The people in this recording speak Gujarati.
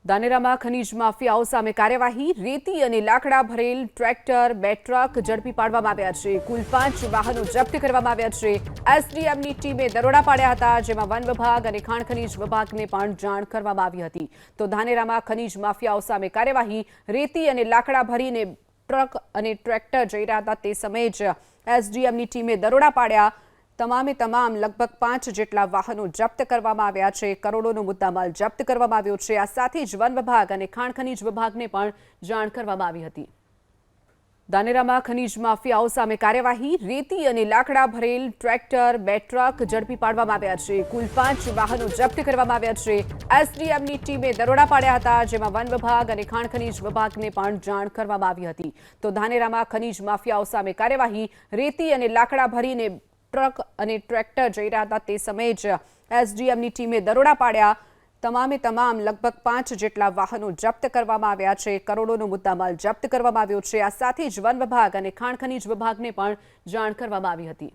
ધાનેરામાં ખનીજ માફિયાઓ સામે કાર્યવાહી રેતી અને લાકડા ભરેલ ટ્રેક્ટર 2 ટ્રક ઝડપી પાડવામાં આવ્યા છે કુલ 5 વાહનો જપ્ત કરવામાં આવ્યા છે એસડીએમની ટીમે દરોડા પાડ્યા હતા જેમાં વન વિભાગ અને ખાણ ખનીજ વિભાગને પણ જાણ કરવામાં આવી હતી તો ધાનેરામાં ખનીજ માફિયાઓ સામે કાર્યવાહી રેતી અને લાકડા ભરીને ટ્રક અને ટ્રેક્ટર જઈ રહ્યા હતા તે સમયે જ એસડીએમની ટીમે દરોડા પાડ્યા તમામે તમામ લગભગ 5 જેટલા વાહનો જપ્ત કરવામાં આવ્યા છે કરોડોનો મુદ્દામાલ જપ્ત કરવામાં આવ્યો છે આ સાથે જ વન વિભાગ અને ખાણ ખનીજ વિભાગને પણ જાણ કરવામાં આવી હતી ધાનેરામાં ખનીજ માફિયાઓ સામે કાર્યવાહી રેતી અને લાકડા ભરેલ ટ્રેક્ટર 2 ટ્રક ઝડપી પાડવામાં આવ્યા છે કુલ 5 વાહનો જપ્ત કરવામાં આવ્યા છે એસડીએમની ટીમે દરોડા પાડ્યા હતા જેમાં વન વિભાગ અને ખાણ ખનીજ વિભાગને પણ જાણ કરવામાં આવી હતી તો ધાનેરામાં ખનીજ માફિયાઓ સામે કાર્યવાહી રેતી અને લાકડા ભરીને ટ્રક અને ટ્રેક્ટર જઈ રહ્યા હતા તે સમયે જ એસડીએમની ટીમે દરોડા પાડ્યા તમામે તમામ લગભગ 5 જેટલા વાહનો જપ્ત કરવામાં આવ્યા છે કરોડોનો મુદ્દામાલ જપ્ત કરવામાં આવ્યો છે આ સાથે જ વન વિભાગ અને ખાણ ખનીજ વિભાગને પણ જાણ કરવામાં આવી હતી